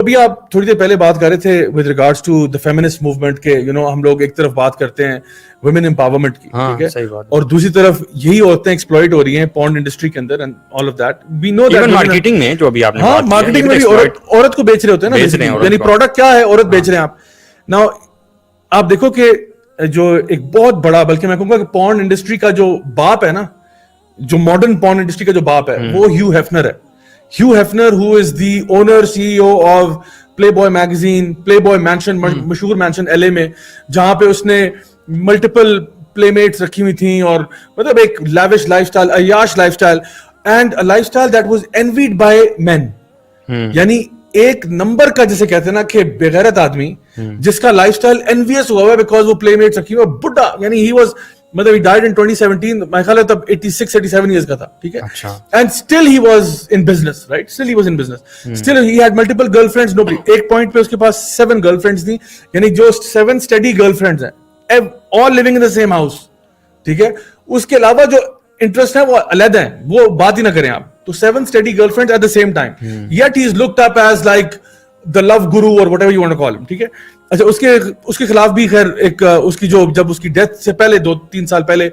ابھی آپ تھوڑی دیر پہلے بات کر رہے تھے with regards to the feminist movement کے ہم لوگ ایک طرف بات کرتے ہیں ویمن امپاورمنٹ کی, ٹھیک ہے, اور دوسری طرف یہی عورتیں ایکسپلائٹ ہو رہی ہیں پورن انڈسٹری کے اندر and all of that. We know that marketing میں جو ابھی آپ نے بات کی, مارکیٹنگ میں بھی عورت کو بیچ رہے ہوتے ہیں نا, یعنی پروڈکٹ کیا ہے, عورت بیچ رہے ہیں آپ. ناؤ آپ دیکھو کہ جو ایک بہت بڑا, بلکہ میں کہوں گا کہ پورن انڈسٹری کا جو باپ ہے نا, جو ماڈرن پورن انڈسٹری کا جو باپ ہے وہ ہیو ہیفنر ہے. Hugh Hefner, who is the owner, CEO of Playboy magazine, Playboy mansion, مشہور مینشن LA میں, جہاں پہ اس نے ملٹیپل پلے میٹس رکھی ہوئی تھیں, اور مطلب ایک lavish lifestyle, Ayyash lifestyle, and a lifestyle that was envied by men. یعنی ایک نمبر کا جسے کہتے ہیں نا کہ بغیرت آدمی جس کا lifestyle envious ہوا ہوا ہے because وہ پلے میٹس رکھی ہوئی, بڈھا, یعنی he was مطلب he died in 2017, میرے خیال ہے تب 86-87 years کا تھا, ٹھیک ہے, and still he was in business, right? Still he was in business. Still he had multiple girlfriends. Nobody, ایک point پہ اس کے پاس 7 girlfriends تھیں, یعنی جو 7 steady girlfriends ہیں, all living in the same house, ٹھیک ہے. اس کے علاوہ جو انٹرسٹ ہے وہ علیحدہ ہیں, وہ بات ہی نہ کریں آپ. تو 7 steady girlfriends at the same time, yet he is looked up as like the love guru or whatever you want to call him, ٹھیک ہے. اچھا, اس کے خلاف بھی خیر ایک اس کی جو جب اس کی ڈیتھ سے پہلے 2-3 سال پہلے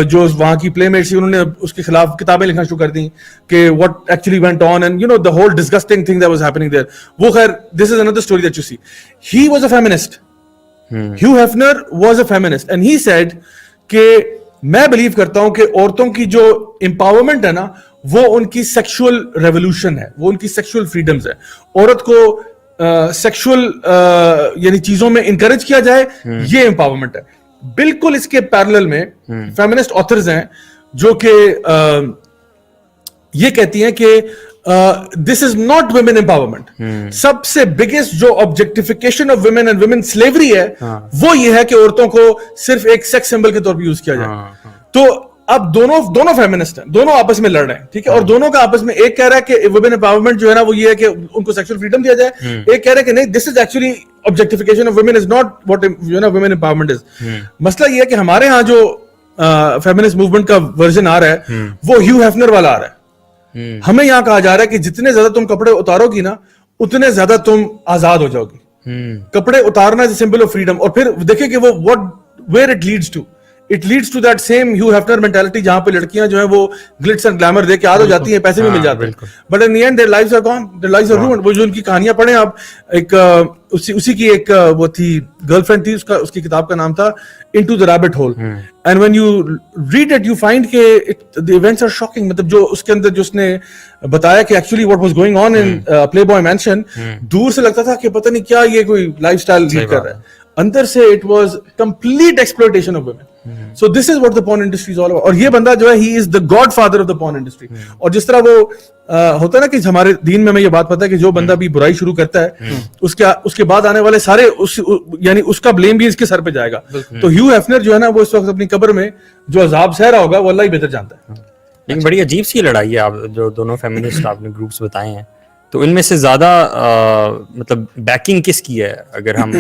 جو وہاں کی پلے میٹس تھی, انہوں نے اس کے خلاف کتابیں لکھنا شروع کر دیں کہ what actually went on and the whole disgusting thing that was happening there. وہ خیر, this is another story that you see. He was a feminist. Hugh Hefner was a feminist and he said کہ میں blue کرتا ہوں کہ عورتوں کی جو امپاورمنٹ ہے نا وہ ان کی سیکشول ریولوشن ہے, وہ ان کی سیکشول فریڈمز ہے. عورت کو سیکشول یعنی چیزوں میں انکریج کیا جائے, یہ امپاورمنٹ ہے. بالکل اس کے پیرلل میں فیمنسٹ آتھرز ہیں جو کہ یہ کہتی ہیں کہ دس از ناٹ ویمن امپاورمنٹ. سب سے بگیسٹ جو objectification of women and women slavery ہے وہ یہ ہے کہ عورتوں کو صرف ایک سیکس سمبل کے طور پہ یوز کیا جائے. تو اب دونوں فیمنسٹ ہیں, دونوں آپس میں لڑ رہے ہیں, ٹھیک ہے, اور دونوں کا آپس میں ایک کہہ رہا ہے کہ ویمن امپاورمنٹ جو ہے نا وہ یہ ہے کہ ان کو سیکشل فریڈم دیا جائے, ایک کہہ رہا ہے کہ نہیں, this is actually objectification of women is not what women empowerment is. مسئلہ یہ ہے کہ ہمارے ہاں جو فیمنسٹ موومنٹ کا ورژن آ رہا ہے وہ ہیو ہیفنر والا آ رہا ہے. ہمیں یہاں کہا جا رہا ہے کہ جتنے زیادہ تم کپڑے اتارو گی نا اتنے زیادہ تم آزاد ہو جاؤ گی. کپڑے اتارنا is a symbol of freedom. اور پھر دیکھیں کہ وہ where it leads to, it leads to that same Hugh Hefner mentality جہاں پہ لڑکیاں جو ہیں وہ glitz and glamour دے کے عاد ہو جاتی ہیں, پیسے بھی مل جاتے ہیں, but in the end their lives are gone, their lives are ruined. وہ جو ان کی کہانیاں پڑھیں آپ, ایک اسی کی ایک وہ تھی گرل فرینڈ تھی, اس کی کتاب کا نام تھا Into the Rabbit Hole, and when you read it you find کہ the events are shocking. مطلب جو اس کے اندر جو اس نے بتایا کہ actually what was going on in Playboy mansion, دور سے لگتا تھا کہ پتہ نہیں کیا یہ کوئی لائف اسٹائل لیڈ کر رہا ہے, اندر سے it was complete exploitation of women. So this is what the porn industry is all about. اور یہ بندہ جو ہے he is the godfather of the porn industry. اور جس طرح وہ ہوتا ہے نا کہ ہمارے دین میں ہمیں یہ بات پتا ہے کہ جو بندہ بھی برائی شروع کرتا ہے اس کے بعد آنے والے سارے یعنی اس کا بلیم بھی اس کے سر پہ جائے گا. تو ہیو ہیفنر جو ہے نا وہ اس وقت اپنی قبر میں جو عذاب سہ رہا ہوگا وہ اللہ ہی بہتر جانتا ہے. لیکن بڑی عجیب سی لڑائی ہے آپ جو دونوں فیمنسٹ آپ نے گروپس بتائے ہیں, تو ان میں سے زیادہ مطلب بیکنگ کس کی ہے؟ اگر ہم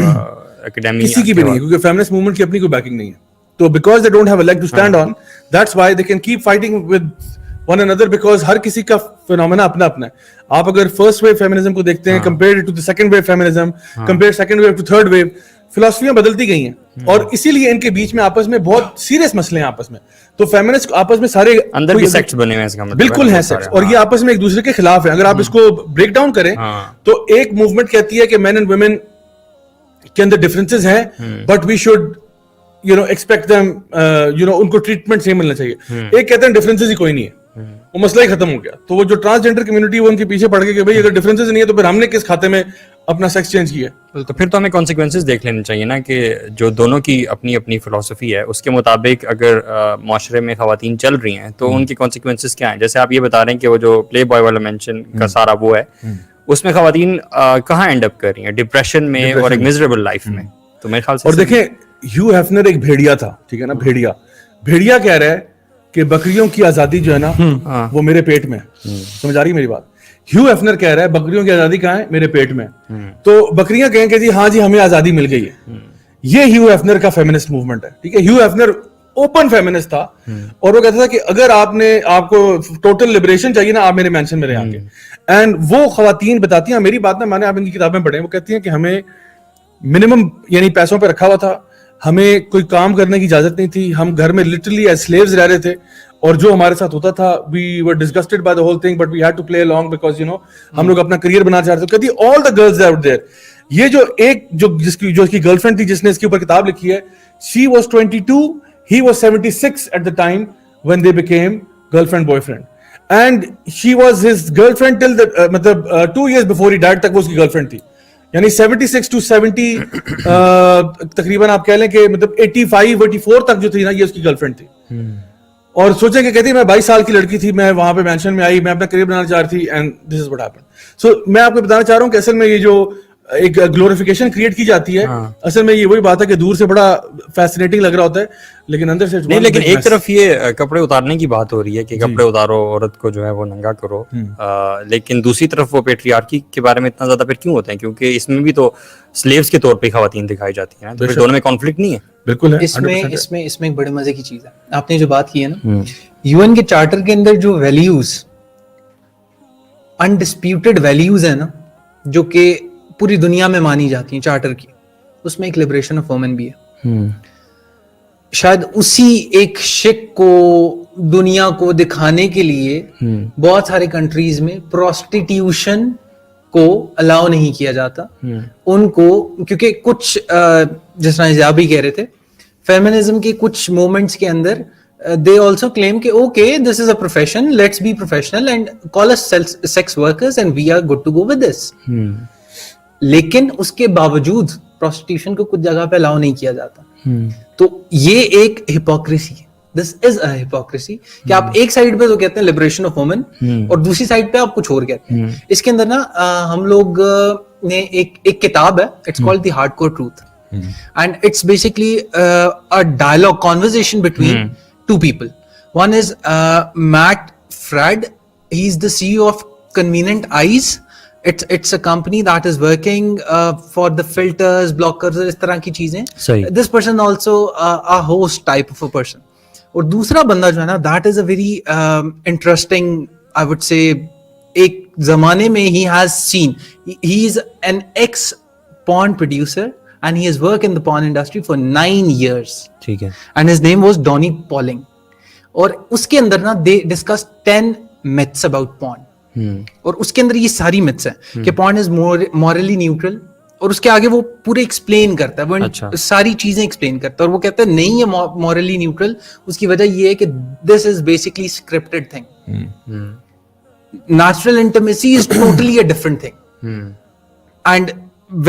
اکیڈمی کسی کی بھی نہیں ہے, کیونکہ فیمنسٹ موومنٹ کی اپنی کوئی بیکنگ نہیں ہے. تو because they don't have a leg to stand on, that's why they can keep fighting with one another, because ہر کسی کا فینومینا اپنا اپنا ہے. آپ اگر فرسٹ ویو فیمنزم کو دیکھتے ہیں compared to the second wave feminism, compared second wave to third wave, فلسفیاں بدلتی گئی ہیں, اور اسی لیے ان کے بیچ میں آپس میں بہت سیریس مسئلے ہیں آپس میں. تو فیمنسٹ آپس میں سارے اندر بھی سیکٹس بنے ہوئے ہیں, اس کا مطلب بالکل ہیں سیکٹس, اور یہ آپس میں ایک دوسرے کے خلاف ہیں. اگر آپ اس کو بریک ڈاؤن کریں تو ایک موومنٹ کہتی ہے کہ مین اینڈ ویمن کے اندر ڈفرینسز ہیں, but we should expect them, ان کو ٹریٹمنٹ سیم ملنا چاہیے. ایک کہتے ہیں ڈفرینسز ہی کوئی نہیں ہے, وہ مسئلہ ہی ختم ہو گیا. تو وہ جو ٹرانسجینڈر کمیونٹی وہ ان کے پیچھے پڑ گئی کہ بھائی اگر ڈفرینسز نہیں ہے تو پھر ہم نے کس کھاتے میں اپنا سیکس چینج کیا. تو پھر تو ہمیں کانسیکوینسز دیکھ لینے چاہیے نا, کہ جو دونوں کی اپنی اپنی فلسفی ہے اس کے مطابق اگر معاشرے میں خواتین چل رہی ہیں تو ان کی کانسیکوینسز کیا ہیں. جیسے آپ یہ بتا رہے ہیں کہ وہ جو پلے بوائے والا مینشن کا سارا وہ ہے, اس میں خواتین کہاں اینڈ اپ کر رہی ہیں؟ ڈپریشن میں اور ایک میزریبل لائف میں. تو میرے خیال سے اور دیکھیں ہیو ہیفنر ایک بھیڑیا تھا, ٹھیک ہے نا, بھیڑیا کہہ رہا ہے کہ بکریوں کی آزادی جو ہے نا وہ میرے پیٹ میں. سمجھ آ رہی میری بات؟ ہیو ہیفنر کہہ رہا ہے بکریوں کی آزادی کہاں ہے؟ میرے پیٹ میں. تو بکریاں کہیں کہ جی ہاں جی ہمیں آزادی مل گئی ہے. یہ ہیو ہیفنر کا فیمنسٹ موومنٹ ہے, ٹھیک ہے. ہیو ہیفنر اوپن فیمنسٹ تھا, اور وہ کہتا تھا کہ اگر آپ کو ٹوٹل لبریشن چاہیے نا, آپ میرے مینشن میں رہیں گے. اینڈ وہ خواتین بتاتی ہیں, میری بات نہ مانے, آپ ان کی کتابیں پڑھیں, وہ کہتی ہیں کہ ہمیں منیمم یعنی پیسوں پہ رکھا ہوا تھا, ہمیں کوئی کام کرنے کی اجازت نہیں تھی, ہم گھر میں لٹرلی ایز سلیوز رہ رہے تھے, اور جو ہمارے ساتھ ہوتا تھا we were disgusted by the whole thing but we had to play along because you know ہم لوگ اپنا کریئر بنانا چاہ رہے تھے. کہتی all the girls out there, یہ جو ایک جس کی گرل فرینڈ تھی جس نے اس کے اوپر کتاب لکھی ہے, she was 22, he was 76 at the time when they became girlfriend boyfriend, and she was his girlfriend till the مطلب 2 years before he died تک وہ اس کی گرل فرینڈ تھی. یعنی 76 to 70 تقریباً آپ کہہ لیں کہ مطلب 85 84 تک جو تھی نا یہ اس کی گرل فرینڈ تھی. اور سوچیں کہ کہتی میں 22 سال کی لڑکی تھی, میں وہاں پہ مینشن میں آئی, میں اپنا کریئر بنانا چاہ رہی تھی, and this is what happen. So میں آپ کو بتانا چاہ رہا ہوں کہ اصل میں یہ جو ایک گلوریفیکیشن کریٹ کی جاتی ہے, اصل میں یہ وہی بات ہے کہ دور سے بڑا فیسنیٹنگ لگ رہا ہوتا ہے لیکن اندر سے نہیں. لیکن ایک طرف یہ کپڑے اتارنے کی بات ہو رہی ہے کہ کپڑے اتارو, عورت کو جو ہے وہ ننگا کرو, لیکن دوسری طرف وہ پیٹریارکی کے بارے میں اتنا زیادہ پھر کیوں ہوتے ہیں؟ کیونکہ اس میں بھی تو سلیوز کے طور پہ خواتین دکھائی جاتی ہیں, تو پھر دونوں میں کانفلکٹ نہیں ہے. بالکل ہے. اس میں ایک بڑے مزے کی چیز ہے, آپ نے جو بات کی ہے نا, UN کے چارٹر کے اندر جو ویلیوز, انڈسپیوٹڈ ویلیوز ہیں نا, جو کہ پوری دنیا میں مانی جاتی ہیں چارٹر کی, اس میں ایک لبریشن آف وومن بھی ہے. شاید اسی ایک شک کو دنیا کو دکھانے کے لیے بہت سارے کنٹریز میں پروسٹیٹیوشن کو الاؤ نہیں کیا جاتا ان کو, کیونکہ کچھ جس طرح ضیاء بھی کہہ رہے تھے, فیمنزم کے کچھ مومنٹس کے اندر they also claim کہ okay this is a profession, let's be professional and call us sex workers and we are good to go with this. لیکن اس کے باوجود پروسٹیٹیوشن کو کچھ جگہ پہ الاؤ نہیں کیا جاتا. تو یہ ایک ہپوکریسی ہے, دس از اے ہپوکریسی کہ آپ ایک سائڈ پہ تو کہتے ہیں لبریشن آف وومن اور دوسری سائڈ پہ آپ کچھ اور کہتے ہیں. اس کے اندر نا ہم لوگ نے ایک کتاب ہے, it's called the hard cover truth, and it's basically a dialogue conversation between two people. One is Matt Fradd. He's the CEO of Convenient Eyes. It's a company that is working for the filters, blockers, اس طرح کی چیزیں. This person also a host type of a person. اور دوسرا بندہ جو ہے نا, that is a very interesting, I would say, ایک زمانے میں he has seen, he is an ex-porn producer and he has worked in the porn industry for 9 years. ٹھیک ہے. And his name was Donnie Pauling. اور اس کے اندر نا they discussed 10 myths about porn. اور اس کے اندر یہ ساری myths ہیں کہ porn is morally neutral, اور اس کے آگے وہ پورے ایکسپلین کرتا ہے, وہ ساری چیزیں ایکسپلین کرتا ہے, اور وہ کہتا ہے نہیں یہ morally neutral, اس کی وجہ یہ ہے کہ this is basically scripted thing. Natural intimacy is totally a different thing. And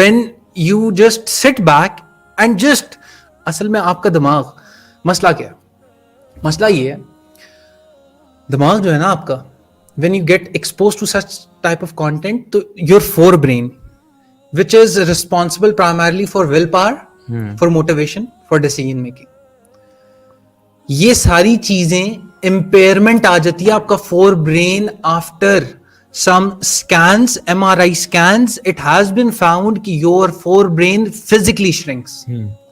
when you just sit back and just, اصل میں آپ کا دماغ, مسئلہ کیا ہے؟ مسئلہ یہ ہے, دماغ جو ہے نا آپ کا, when you get exposed to such type of content, تو your forebrain, which is responsible primarily for willpower, for motivation, for decision making, یہ ساری چیزیں impairment آ جاتی ہے آپ کا forebrain after some scans, MRI scans. It has been found کہ your forebrain physically shrinks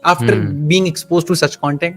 after being exposed to such content.